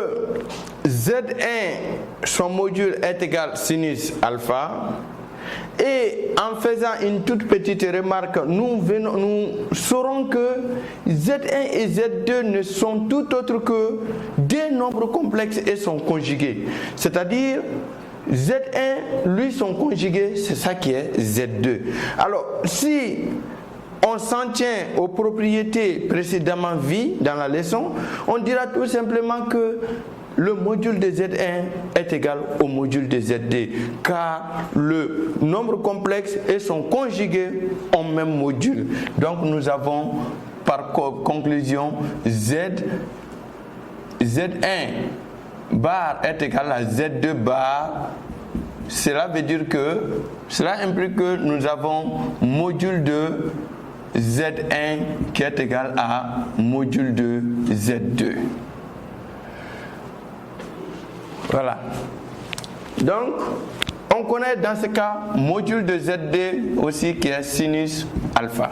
que Z1, son module est égal sinus alpha. Et en faisant une toute petite remarque, nous saurons que Z1 et Z2 ne sont tout autre que des nombres complexes et sont conjugués. C'est-à-dire, Z1, lui, son conjugué, c'est ça qui est Z2. Alors, si on s'en tient aux propriétés précédemment vues dans la leçon, on dira tout simplement que le module de Z1 est égal au module de Z2, car le nombre complexe et son conjugué ont même module. Donc nous avons par conclusion Z1 bar est égal à Z2 bar. Cela implique que nous avons module de Z1 qui est égal à module de Z2. Voilà. Donc, on connaît dans ce cas module de Z2 aussi qui est sinus alpha.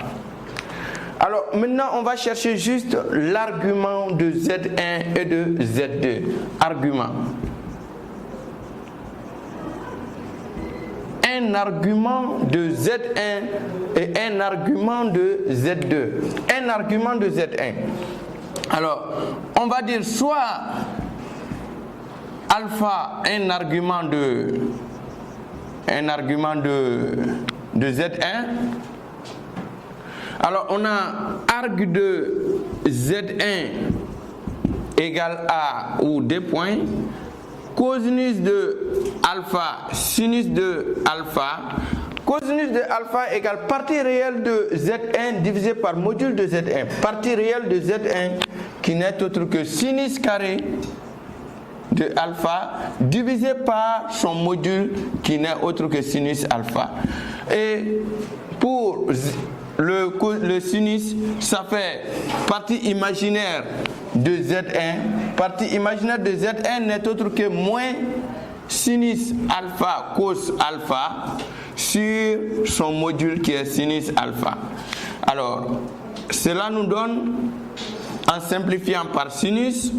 Alors, maintenant, on va chercher juste l'argument de Z1 et de Z2. Argument. Un argument de Z1 et un argument de Z2. Un argument de Z1. Alors, on va dire soit alpha, un argument de Z1. Alors on a arg de Z1 égale à ou des points, cosinus de alpha, sinus de alpha. Cosinus de alpha égale partie réelle de Z1 divisé par module de Z1. Partie réelle de Z1 qui n'est autre que sinus carré de alpha divisé par son module qui n'est autre que sinus alpha. Et pour le sinus, ça fait partie imaginaire de Z1. Partie imaginaire de Z1 n'est autre que moins sinus alpha cos alpha sur son module qui est sinus alpha. Alors, cela nous donne, en simplifiant par sinus,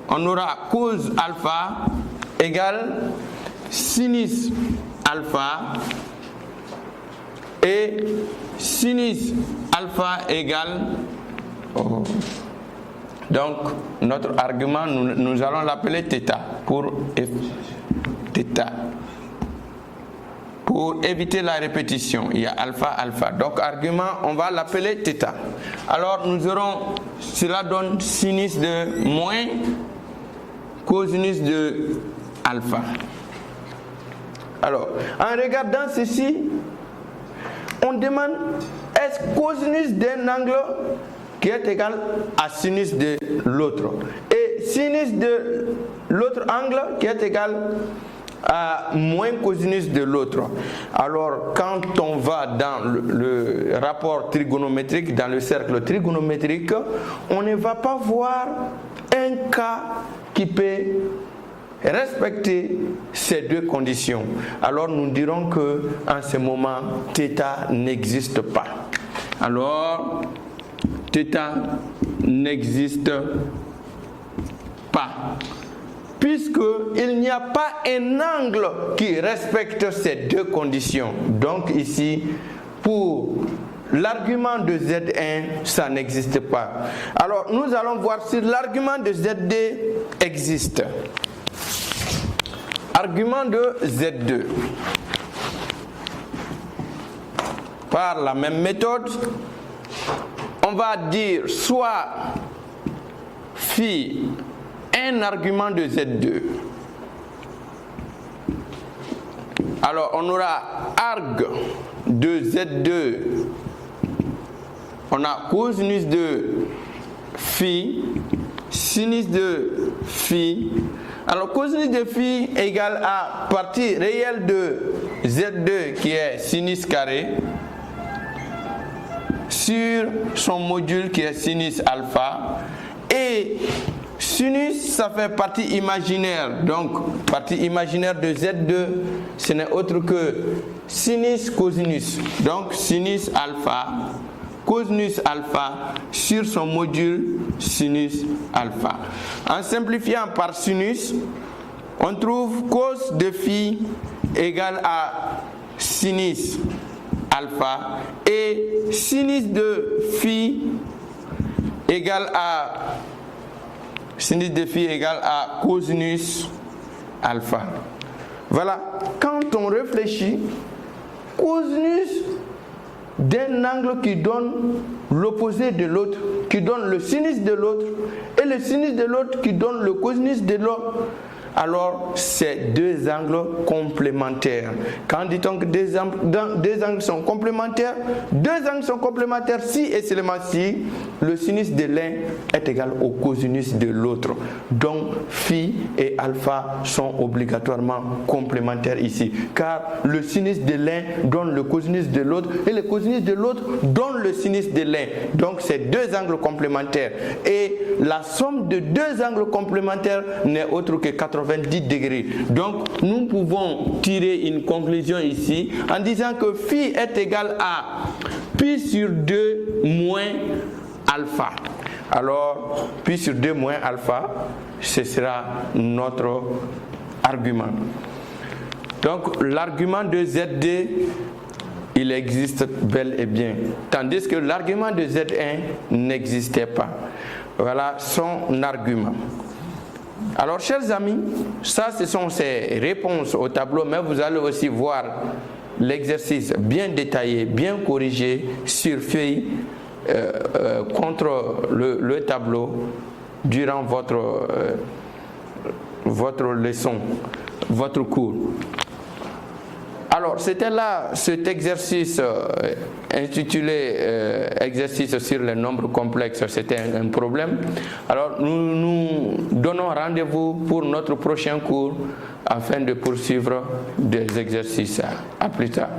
on aura cos alpha égale sinus alpha et sinus alpha égale donc notre argument nous allons l'appeler θ pour éviter la répétition. Il y a alpha alpha, donc argument on va l'appeler θ. Alors nous aurons, cela donne sinus de moins cosinus de alpha. Alors, en regardant ceci, on demande est-ce cosinus d'un angle qui est égal à sinus de l'autre et sinus de l'autre angle qui est égal à moins cosinus de l'autre. Alors, quand on va dans le rapport trigonométrique, dans le cercle trigonométrique, on ne va pas voir un cas qui peut respecter ces deux conditions. Alors nous dirons que en ce moment θ n'existe pas. Alors θ n'existe pas puisqu'il n'y a pas un angle qui respecte ces deux conditions. Donc ici, pour l'argument de Z1, ça n'existe pas. Alors, nous allons voir si l'argument de Z2 existe. Argument de Z2. Par la même méthode, on va dire soit phi un argument de Z2. Alors, on aura arg de Z2. On a cosinus de phi, sinus de phi. Alors, cosinus de phi égale à partie réelle de Z2 qui est sinus carré sur son module qui est sinus alpha. Et sinus, ça fait partie imaginaire. Donc, partie imaginaire de Z2, ce n'est autre que sinus cosinus. Donc, sinus alpha cosinus alpha sur son module sinus alpha. En simplifiant par sinus, on trouve cos de phi égale à sinus alpha et sinus de phi égale à cosinus alpha. Voilà, quand on réfléchit, cosinus d'un angle qui donne l'opposé de l'autre, qui donne le sinus de l'autre, et le sinus de l'autre qui donne le cosinus de l'autre, alors c'est deux angles complémentaires. Quand dit-on que deux angles sont complémentaires? Deux angles sont complémentaires si et seulement si le sinus de l'un est égal au cosinus de l'autre. Donc phi et alpha sont obligatoirement complémentaires ici, car le sinus de l'un donne le cosinus de l'autre et le cosinus de l'autre donne le sinus de l'un. Donc c'est deux angles complémentaires et la somme de deux angles complémentaires n'est autre que 90 degrés. Donc nous pouvons tirer une conclusion ici en disant que phi est égal à pi sur 2 moins alpha. Alors pi sur 2 moins alpha, ce sera notre argument. Donc l'argument de ZD, il existe bel et bien, tandis que l'argument de Z1 n'existait pas. Voilà son argument. Alors chers amis, ça ce sont ces réponses au tableau, mais vous allez aussi voir l'exercice bien détaillé, bien corrigé sur feuille contre le tableau durant votre leçon, votre cours. Alors c'était là cet exercice intitulé exercice sur les nombres complexes, c'était un problème. Alors nous donnons rendez-vous pour notre prochain cours afin de poursuivre des exercices. À plus tard.